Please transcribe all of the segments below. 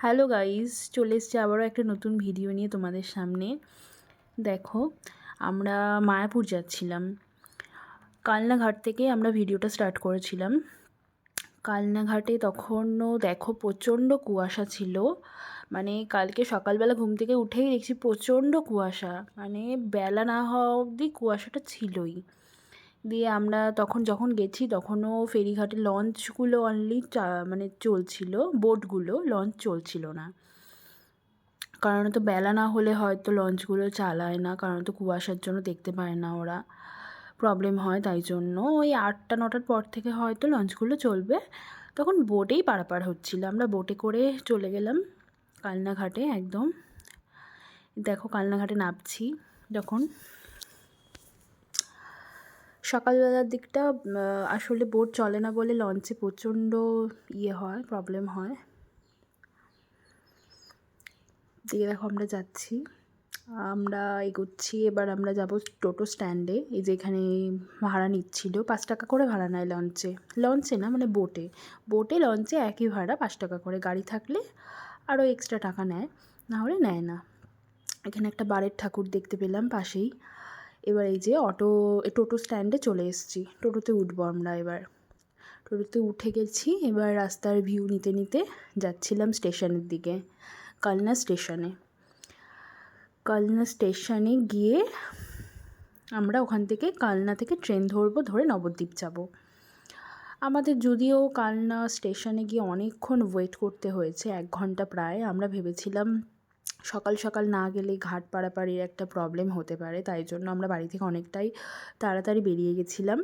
Hello guys, চলে এসছি আবারও একটা নতুন ভিডিও নিয়ে তোমাদের সামনে। দেখো, আমরা মায়াপুর যাচ্ছিলাম। কালনাঘাট থেকে আমরা ভিডিওটা স্টার্ট করেছিলাম। কালনাঘাটে তখনও দেখো প্রচণ্ড কুয়াশা ছিল। মানে কালকে সকালবেলা ঘুম থেকে উঠেই দেখছি প্রচণ্ড কুয়াশা, মানে বেলা না হওয়া অবধি কুয়াশাটা ছিলই। দিয়ে আমরা যখন গেছি তখনও ফেরিঘাটে লঞ্চগুলো অনলি মানে চলছিল, বোটগুলো, লঞ্চ চলছিল না। কারণ তো বেলা না হলে হয়তো লঞ্চগুলো চালায় না, কারণ তো কুয়াশার জন্য দেখতে পায় না ওরা, প্রবলেম হয়। তাই জন্য ওই 8টা-9টার পর থেকে হয়তো লঞ্চগুলো চলবে। তখন বোটেই পারাপার হচ্ছিল, আমরা বোটে করে চলে গেলাম কালনাঘাটে। একদম দেখো কালনাঘাটে নামছি যখন, সকালবেলার দিকটা আসলে বোট চলে না বলে লঞ্চে প্রচণ্ড হয়, প্রবলেম হয়। দিয়ে দেখো আমরা যাচ্ছি, আমরা এগোচ্ছি। এবার আমরা যাব টোটো স্ট্যান্ডে। এই যে এখানে ভাড়া নিচ্ছিল 5 টাকা করে ভাড়া নেয় লঞ্চে না, মানে বোটে লঞ্চে একই ভাড়া 5 টাকা করে। গাড়ি থাকলে আরও এক্সট্রা টাকা নেয়, না হলে নেয় না। এখানে একটা বারের ঠাকুর দেখতে পেলাম পাশেই। এবার এই যে টোটো স্ট্যান্ডে চলে এসেছি, টোটোতে উঠবো আমরা। এবার টোটোতে উঠে গেছি, এবার রাস্তার ভিউ নিতে নিতে যাচ্ছিলাম স্টেশনের দিকে, কালনা স্টেশনে গিয়ে আমরা ওখান থেকে কালনা থেকে ট্রেন ধরবো, ধরে নবদ্বীপ যাব। আমাদের যদিও কালনা স্টেশনে গিয়ে অনেকক্ষণ ওয়েট করতে হয়েছে, 1 ঘন্টা প্রায়। আমরা ভেবেছিলাম সকাল সকাল না গেলে ঘাট পারাপারের একটা প্রবলেম হতে পারে, তাই জন্য আমরা বাড়ি থেকে অনেকটাই তাড়াতাড়ি বেরিয়ে গেছিলাম।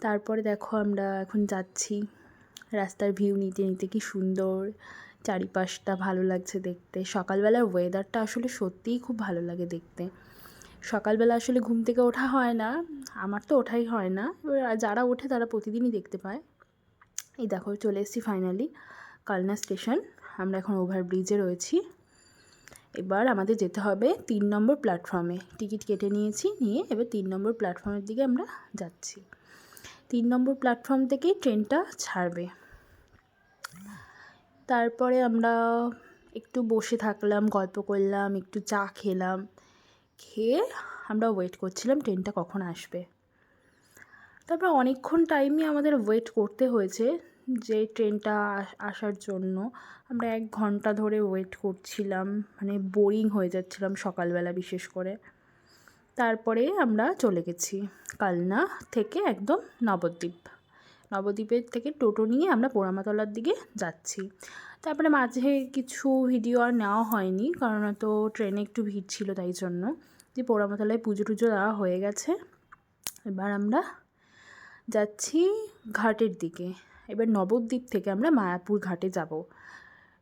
তারপরে দেখো আমরা এখন যাচ্ছি, রাস্তার ভিউ নিতে নিতে। কি সুন্দর চারিপাশটা, ভালো লাগছে দেখতে। সকালবেলার ওয়েদারটা আসলে সত্যিই খুব ভালো লাগে দেখতে। সকালবেলা আসলে ঘুম থেকে ওঠা হয় না, আমার তো ওঠাই হয় না, এবার যারা ওঠে তারা প্রতিদিনই দেখতে পায়। এই দেখো চলে এসেছি ফাইনালি কালনা স্টেশন। আমরা এখন ওভারব্রিজে রয়েছি। এবার আমাদের যেতে হবে 3 নম্বর প্ল্যাটফর্মে। টিকিট কেটে নিয়ে এবার 3 নম্বর প্ল্যাটফর্মের দিকে আমরা যাচ্ছি। 3 নম্বর প্ল্যাটফর্ম থেকেই ট্রেনটা ছাড়বে। তারপরে আমরা একটু বসে থাকলাম, গল্প করলাম, একটু চা খেলাম। খেয়ে আমরা ওয়েট করছিলাম ট্রেনটা কখন আসবে। তারপর অনেকক্ষণ টাইমই আমাদের ওয়েট করতে হয়েছে যে ট্রেনটা আসার জন্য। আমরা 1 ঘন্টা ধরে ওয়েট করছিলাম, মানে বোরিং হয়ে যাচ্ছিলাম সকালবেলা বিশেষ করে। তারপরে আমরা চলে গেছি কালনা থেকে একদম নবদ্বীপের থেকে টোটো নিয়ে আমরা পোড়ামাতলার দিকে যাচ্ছি। তারপরে মাঝে কিছু ভিডিও আর নেওয়া হয়নি, কারণ তো ট্রেনে একটু ভিড় ছিল, তাই জন্য। যে পোড়ামাতলায় পুজো টুজো দেওয়া হয়ে গেছে। এবার আমরা যাচ্ছি ঘাটের দিকে। এবার নবদ্বীপ থেকে আমরা মায়াপুর ঘাটে যাব।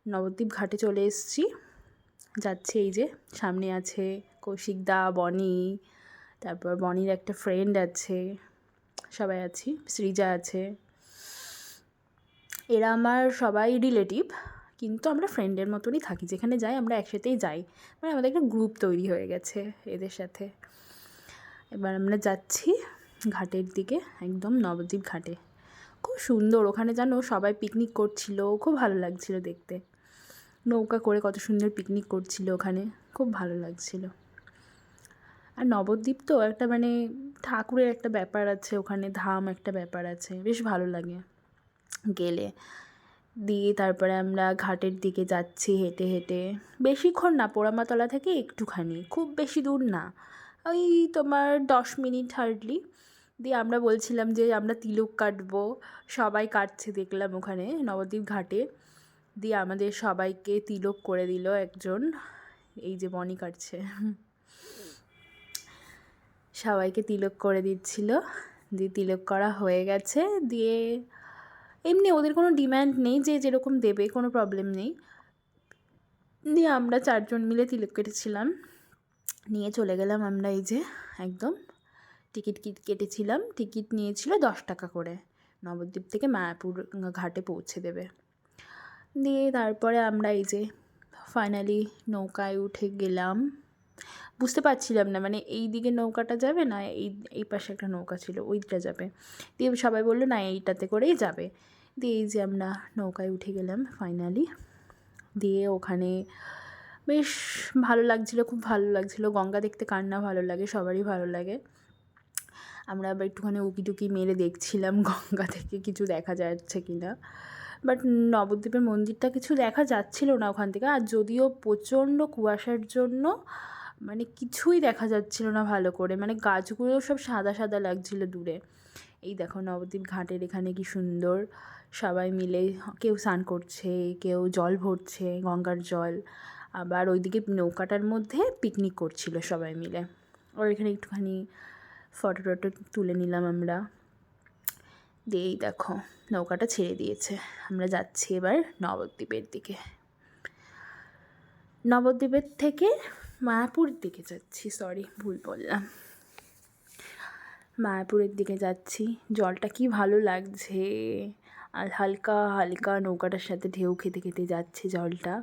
নবদ্বীপ ঘাটে চলে এসেছি, যাচ্ছি। এই যে সামনে আছে কৌশিকদা, বনি, তারপর বনির একটা ফ্রেন্ড আছে, সবাই আছি, সৃজা আছে। এরা আমার সবাই রিলেটিভ, কিন্তু আমরা ফ্রেন্ডের মতনই থাকি, যেখানে যাই আমরা একসাথেই যাই, মানে আমাদের একটা গ্রুপ তৈরি হয়ে গেছে এদের সাথে। এবার আমরা যাচ্ছি ঘাটের দিকে, একদম নবদ্বীপ ঘাটে। খুব সুন্দর, ওখানে জানো সবাই পিকনিক করছিল, খুব ভালো লাগছিল দেখতে। নৌকা করে কত সুন্দর পিকনিক করছিল ওখানে, খুব ভালো লাগছিল। আর নবদ্বীপ তো একটা মানে ঠাকুরের একটা ব্যাপার আছে ওখানে, ধাম একটা ব্যাপার আছে, বেশ ভালো লাগে গেলে। দিয়ে তারপরে আমরা ঘাটের দিকে যাচ্ছি হেঁটে হেঁটে। বেশিক্ষণ না, পোড়ামাতলা থেকে একটুখানি, খুব বেশি দূর না, ওই তোমার 10 মিনিট হার্ডলি। দিয়ে আমরা বলছিলাম যে আমরা তিলক কাটবো, সবাই কাটছে দেখলাম ওখানে নবদ্বীপ ঘাটে। দিয়ে আমাদের সবাইকে তিলক করে দিল একজন, এই যে বনি কাটছে, সবাইকে তিলক করে দিচ্ছিল। দিয়ে তিলক করা হয়ে গেছে। দিয়ে এমনি ওদের কোনো ডিম্যান্ড নেই, যে যেরকম দেবে কোনো প্রবলেম নেই। দিয়ে আমরা 4 জন মিলে তিলক কেটেছিলাম, নিয়ে চলে গেলাম আমরা। এই যে একদম টিকিট কেটেছিলাম, টিকিট নিয়েছিল 10 টাকা করে, নবদ্বীপ থেকে মায়াপুর ঘাটে পৌঁছে দেবে। দিয়ে তারপরে আমরা এই যে ফাইনালি নৌকায় উঠে গেলাম। বুঝতে পারছিলাম না, মানে এই দিকে নৌকাটা যাবে না এই পাশে একটা নৌকা ছিল, ওইটা যাবে। দিয়ে সবাই বললো না এইটাতে করেই যাবে। দিয়ে এই যে আমরা নৌকায় উঠে গেলাম ফাইনালি। দিয়ে ওখানে বেশ ভালো লাগছিলো, খুব ভালো লাগছিলো। গঙ্গা দেখতে কার না ভালো লাগে, সবারই ভালো লাগে। আমরা আবার একটুখানি উঁকি মেরে দেখছিলাম গঙ্গা থেকে কিছু দেখা যাচ্ছে কি না, বাট নবদ্বীপের মন্দিরটা কিছু দেখা যাচ্ছিলো না ওখান থেকে। আর যদিও প্রচণ্ড কুয়াশার জন্য মানে কিছুই দেখা যাচ্ছিলো না ভালো করে, মানে গাছগুলো সব সাদা সাদা লাগছিলো দূরে। এই দেখো নবদ্বীপ ঘাটের এখানে কি সুন্দর সবাই মিলে কেউ স্নান করছে, কেউ জল ভরছে গঙ্গার জল, আবার ওইদিকে নৌকাটার মধ্যে পিকনিক করছিল সবাই মিলে। আর এখানে একটুখানি ফটো টটো তুলে নিলাম আমরা। দিয়েই দেখো নৌকাটা ছেড়ে দিয়েছে, আমরা যাচ্ছি এবার নবদ্বীপের দিকে। নবদ্বীপের থেকে মায়াপুর দিকে যাচ্ছি, সরি ভুল বললাম, মায়াপুরের দিকে যাচ্ছি। জলটা কি ভালো লাগছে, আর হালকা হালকা নৌকাটার সাথে ঢেউ খেতে খেতে যাচ্ছে জলটা,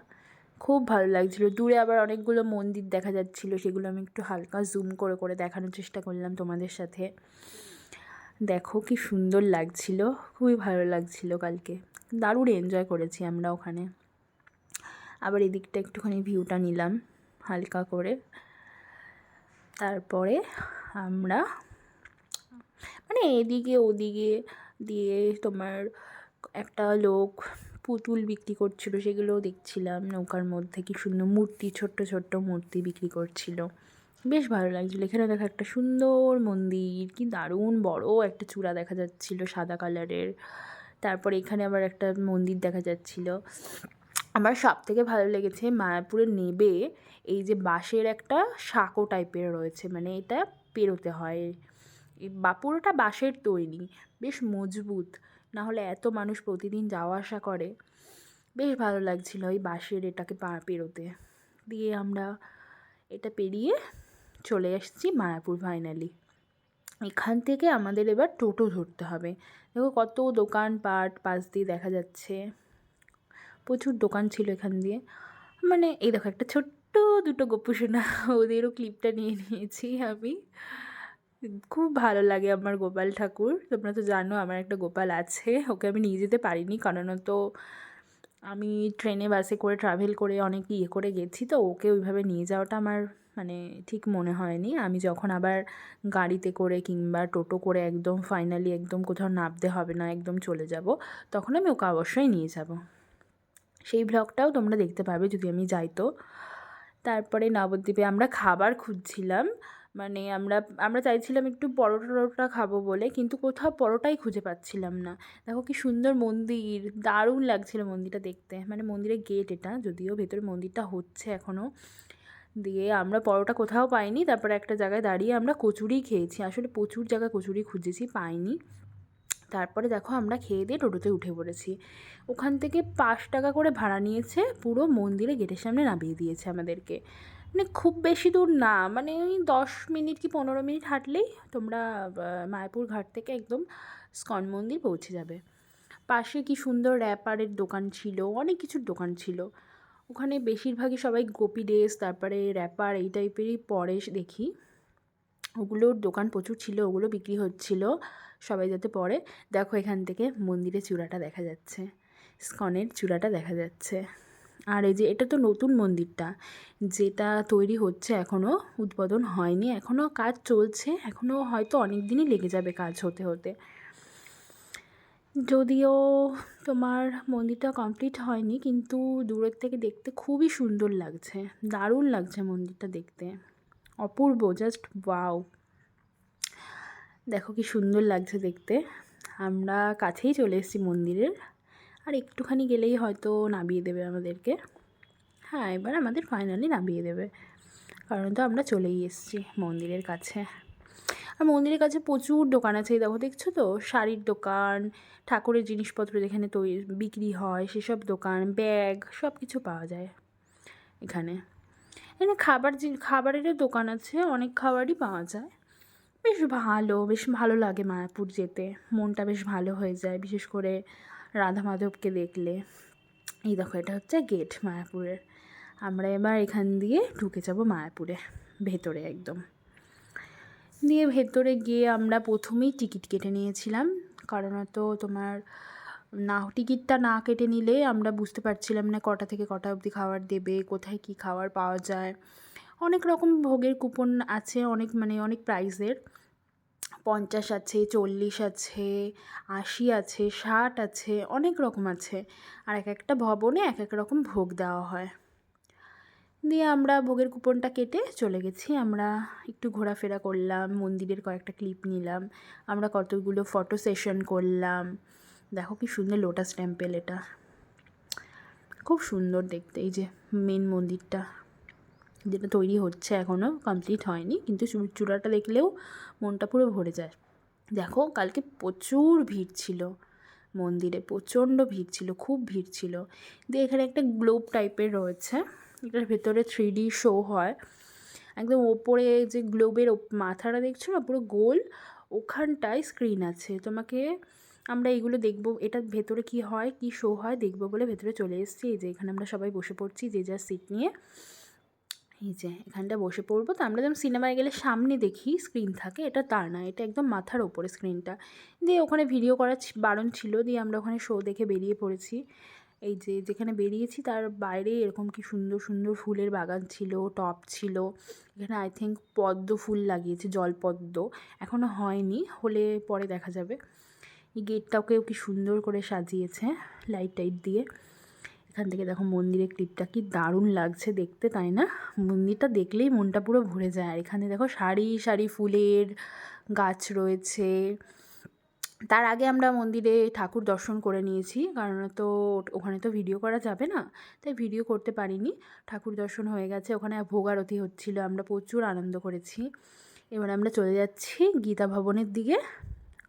খুব ভালো লাগছিলো। দূরে আবার অনেকগুলো মন্দির দেখা যাচ্ছিলো, সেগুলো আমি একটু হালকা জুম করে করে দেখানোর চেষ্টা করলাম তোমাদের সাথে। দেখো কি সুন্দর লাগছিল, খুবই ভালো লাগছিল। কালকে দারুণ এনজয় করেছি আমরা ওখানে। আবার এদিকটা একটুখানি ভিউটা নিলাম হালকা করে। তারপরে আমরা মানে এদিকে ওদিকে দিয়ে তোমার একটা লোক পুতুল বিক্রি করছিল, সেগুলোও দেখছিলাম নৌকার মধ্যে। কি সুন্দর মূর্তি, ছোট্ট ছোট্ট মূর্তি বিক্রি করছিল, বেশ ভালো লাগছিলো। এখানে দেখো একটা সুন্দর মন্দির, কি দারুণ বড় একটা চূড়া দেখা যাচ্ছিলো সাদা কালারের। তারপরে এখানে আবার একটা মন্দির দেখা যাচ্ছিলো। আমার সব থেকে ভালো লেগেছে মায়াপুরে নেবে এই যে বাঁশের একটা সাঁকো টাইপের রয়েছে, মানে এটা পেরোতে হয়। এই পুরোটা বাঁশের তৈরি, বেশ মজবুত, না হলে এত মানুষ প্রতিদিন যাওয়া আসা করে। বেশ ভালো লাগছিলো ওই বাঁশের এটাকে পেরোতে। দিয়ে আমরা এটা পেরিয়ে চলে এসেছি মায়াপুর ফাইনালি। এখান থেকে আমাদের এবার টোটো ধরতে হবে। দেখো কত দোকানপাট পাশ দিয়ে দেখা যাচ্ছে, প্রচুর দোকান ছিল এখান দিয়ে। মানে এই দেখো একটা ছোট্ট দুটো গোপুসোনা, ওদেরও ক্লিপটা নিয়ে নিয়েছি আমি। খুব ভালো লাগে আমার গোপাল ঠাকুর, তোমরা তো জানো আমার একটা গোপাল আছে। ওকে আমি নিয়ে যেতে পারিনি, কারণ তো আমি ট্রেনে বাসে করে ট্রাভেল করে অনেক করে গেছি, তো ওকে ওইভাবে নিয়ে যাওয়াটা আমার মানে ঠিক মনে হয়নি। আমি যখন আবার গাড়িতে করে কিংবা টোটো করে একদম ফাইনালি একদম কোথাও নামতে হবে না, একদম চলে যাব, তখন আমি ওকে অবশ্যই নিয়ে যাব। সেই ব্লগটাও তোমরা দেখতে পাবে যদি আমি যাই তো। তারপরে নবদ্বীপে আমরা খাবার খুঁজছিলাম, মানে আমরা চাইছিলাম একটু পরোটা টরোটা খাবো বলে, কিন্তু কোথাও পরোটাই খুঁজে পাচ্ছিলাম না। দেখো কি সুন্দর মন্দির, দারুণ লাগছিল মন্দিরটা দেখতে। মানে মন্দিরের গেট এটা, যদিও ভেতরে মন্দিরটা হচ্ছে এখনও। দিয়ে আমরা পরোটা কোথাও পাইনি, তারপরে একটা জায়গায় দাঁড়িয়ে আমরা কচুরি খেয়েছি। আসলে প্রচুর জায়গায় কচুরি খুঁজেছি, পাইনি। তারপরে দেখো আমরা খেয়ে দিয়ে টোটোতে উঠে পড়েছি। ওখান থেকে 5 টাকা করে ভাড়া নিয়েছে, পুরো মন্দিরে গেটের সামনে নামিয়ে দিয়েছে আমাদেরকে। মানে খুব বেশি দূর না, মানে ওই 10 মিনিট কি 15 মিনিট হাঁটলেই তোমরা মায়াপুর ঘাট থেকে একদম স্কন মন্দির পৌঁছে যাবে। পাশে কি সুন্দর র্যাপারের দোকান ছিল, অনেক কিছুর দোকান ছিল ওখানে। বেশিরভাগই সবাই গোপী ড্রেস তারপরে র্যাপার এই টাইপেরই পরে দেখি, ওগুলোর দোকান প্রচুর ছিল, ওগুলো বিক্রি হচ্ছিল সবাই যাতে পরে। দেখো এখান থেকে মন্দিরের চূড়াটা দেখা যাচ্ছে, স্কনের চূড়াটা দেখা যাচ্ছে। আর এই যে এটা তো নতুন মন্দিরটা, যেটা তৈরি হচ্ছে, এখনও উদ্বোধন হয়নি, এখনও কাজ চলছে, এখনও হয়তো অনেক দিনই লেগে যাবে কাজ হতে হতে। যদিও তোমার মন্দিরটা কমপ্লিট হয়নি, কিন্তু দূরের থেকে দেখতে খুবই সুন্দর লাগছে, দারুণ লাগছে মন্দিরটা দেখতে, অপূর্ব, জাস্ট ওয়াও। দেখো কি সুন্দর লাগছে দেখতে। আমরা কাছেই চলে এসেছি মন্দিরের, আর একটুখানি গেলেই হয়তো নামিয়ে দেবে আমাদেরকে। হ্যাঁ, এবার আমাদের ফাইনালি নামিয়ে দেবে, কারণ তো আমরা চলেই এসেছি মন্দিরের কাছে। আর মন্দিরের কাছে প্রচুর দোকান আছে, এই দেখো দেখছো তো, শাড়ির দোকান, ঠাকুরের জিনিসপত্র যেখানে তৈরি বিক্রি হয় সেসব দোকান, ব্যাগ, সব কিছু পাওয়া যায় এখানে। এখানে খাবারেরও দোকান আছে, অনেক খাবারই পাওয়া যায়। বেশ ভালো লাগে মায়াপুর যেতে, মনটা বেশ ভালো হয়ে যায়, বিশেষ করে রাধা মাধবকে দেখলে। এই দেখো এটা হচ্ছে গেট মায়াপুরের। আমরা এবার এখান দিয়ে ঢুকে যাব মায়াপুরে ভেতরে একদম। দিয়ে ভেতরে গিয়ে আমরা প্রথমেই টিকিট কেটে নিয়েছিলাম, কারণ তো তোমার টিকিটটা না কেটে নিলে আমরা বুঝতে পারছিলাম না কটা থেকে কটা অবধি খাবার দেবে, কোথায় কী খাবার পাওয়া যায়। অনেক রকম ভোগের কুপন আছে, অনেক প্রাইসের। 50 আছে, 40 আছে, 80 আছে, 60 আছে, অনেক রকম আছে। আর এক একটা ভবনে এক এক রকম ভোগ দেওয়া হয়। দিয়ে আমরা ভোগের কুপনটা কেটে চলে গেছি। আমরা একটু ঘোরাফেরা করলাম, মন্দিরের কয়েকটা ক্লিপ নিলাম, আমরা কতগুলো ফটো সেশন করলাম। দেখো কি সুন্দর লোটাস টেম্পল, এটা খুব সুন্দর দেখতে। এই যে মেন মন্দিরটা, যেটা তৈরি হচ্ছে, এখনও কমপ্লিট হয়নি, কিন্তু চূড়াটা দেখলেও মনটা পুরো ভরে যায়। দেখো কালকে প্রচুর ভিড় ছিল মন্দিরে, প্রচণ্ড ভিড় ছিল, খুব ভিড় ছিল। দিয়ে এখানে একটা গ্লোব টাইপের রয়েছে, এটার ভেতরে 3D শো হয়। একদম ওপরে যে গ্লোবের মাথাটা দেখছো না, পুরো গোল, ওখানটায় স্ক্রিন আছে। আমরা এইগুলো দেখবো, এটার ভেতরে কি হয়, কি শো হয় দেখবো বলে ভেতরে চলে এসেছি। এই যে এখানে আমরা সবাই বসে পড়ছি, যে যার সিট নিয়ে। এই যে এখানটা বসে পড়বো। তো আমরা যেমন সিনেমায় গেলে সামনে দেখি স্ক্রিন থাকে, এটা তা না, এটা একদম মাথার ওপরে স্ক্রিনটা। দিয়ে ওখানে ভিডিও করা বারণ ছিল, দিয়ে আমরা ওখানে শো দেখে বেরিয়ে পড়েছি। এই যে যেখানে বেরিয়েছি তার বাইরে এরকম কি সুন্দর সুন্দর ফুলের বাগান ছিল, টব ছিল। এখানে আই থিঙ্ক পদ্ম ফুল লাগিয়েছে, জলপদ্ম, এখনও হয়নি, হলে পরে দেখা যাবে। এই গেটটাকেও কি সুন্দর করে সাজিয়েছে লাইট টাইট দিয়ে। এখান থেকে দেখো মন্দিরের ক্লিপটা কি দারুণ লাগছে দেখতে, তাই না? মন্দিরটা দেখলেই মনটা পুরো ভরে যায়। আর এখানে দেখো সারি সারি ফুলের গাছ রয়েছে। তার আগে আমরা মন্দিরে ঠাকুর দর্শন করে নিয়েছি, কারণ ওখানে তো ভিডিও করা যাবে না, তাই ভিডিও করতে পারিনি। ঠাকুর দর্শন হয়ে গেছে, ওখানে ভোগ আরতি হচ্ছিলো, আমরা প্রচুর আনন্দ করেছি। এবার আমরা চলে যাচ্ছি গীতা ভবনের দিকে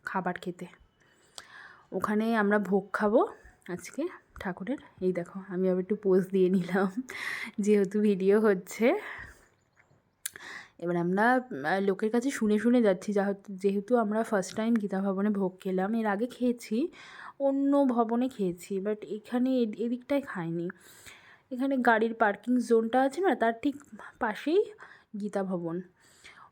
খাবার খেতে। ওখানে আমরা ভোগ খাবো আজকে ঠাকুরের। এই দেখো আমি আবার একটু পোজ দিয়ে নিলাম, যেহেতু ভিডিও হচ্ছে। এবার আমরা লোকের কাছে শুনে শুনে যাচ্ছি, যেহেতু আমরা ফার্স্ট টাইম গীতা ভবনে ভোগ খেলাম। এর আগে খেয়েছি, অন্য ভবনে খেয়েছি, বাট এখানে এদিকটায় খাইনি। এখানে গাড়ির পার্কিং জোনটা আছে না, তার ঠিক পাশেই গীতা ভবন।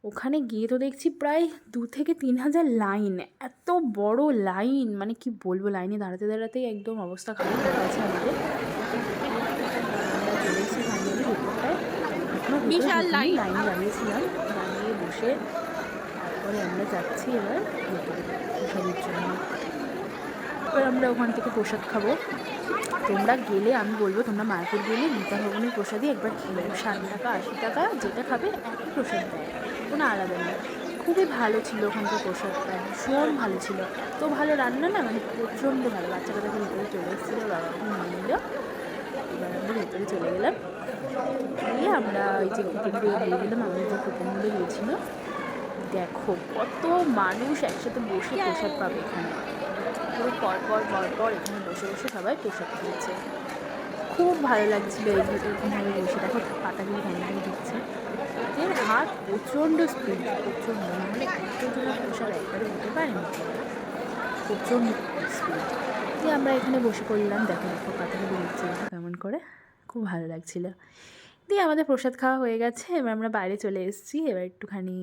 ওখানে গিয়ে তো দেখছি প্রায় 2 থেকে 3 হাজার লাইন, এত বড় লাইন, মানে কি বলবো, লাইনে দাঁড়াতে দাঁড়াতেই একদম অবস্থা খারাপ হয়ে গেছে আমাদের। চলে এসেছি ফাইনালি ভেতরটায়, বিশাল লাইনে দাঁড়িয়েছিলাম, দাঁড়িয়ে বসে তারপরে আমরা যাচ্ছি এবার ভেতরে প্রসাদের জন্য। এবার আমরা ওখান থেকে প্রসাদ খাবো। তোমরা গেলে আমি বলবো, তোমরা মায়াপুর গেলে গীতা ভবনের প্রসাদই একবার খেয়ে 60 টাকা 80 টাকা যেটা খাবে একই প্রসাদ দেয়, কোনো আলাদা নেই। খুবই ভালো ছিল ওখানকার প্রসাদটা, ভীষণ ভালো ছিল, এত ভালো রান্না না, মানে প্রচণ্ড ভালো। বাচ্চাটা দেখো ভেতরে চলে এসেছিলো, বাবাকে নিয়ে নিল। এবার আমরা ভেতরে চলে গেলাম, গিয়ে আমরা ওই যে কুপনগুলো দিয়ে দিলাম, আমাদের যে কুপনগুলো দিয়েছিল। দেখো কত মানুষ একসাথে বসে প্রসাদ পাবে এখানে, পুরো পরপর এখানে বসে বসে সবাই প্রসাদ খেয়েছে। খুব ভালো লাগছিলো এরকমভাবে বসে। দেখো পাতাগুলো কেমন দিচ্ছে, এদের হাত প্রচণ্ড স্পিড, প্রচণ্ড, নাহলে এতগুলো প্রসাদ একবারে হতে পারে না, প্রচণ্ড স্পিড। দিয়ে আমরা এখানে বসে পড়লাম, দেখো পাতাগুলো দিচ্ছে কেমন করে, খুব ভালো লাগছিলো। দিয়ে আমাদের প্রসাদ খাওয়া হয়ে গেছে, এবার আমরা বাইরে চলে এসেছি। এবার একটুখানি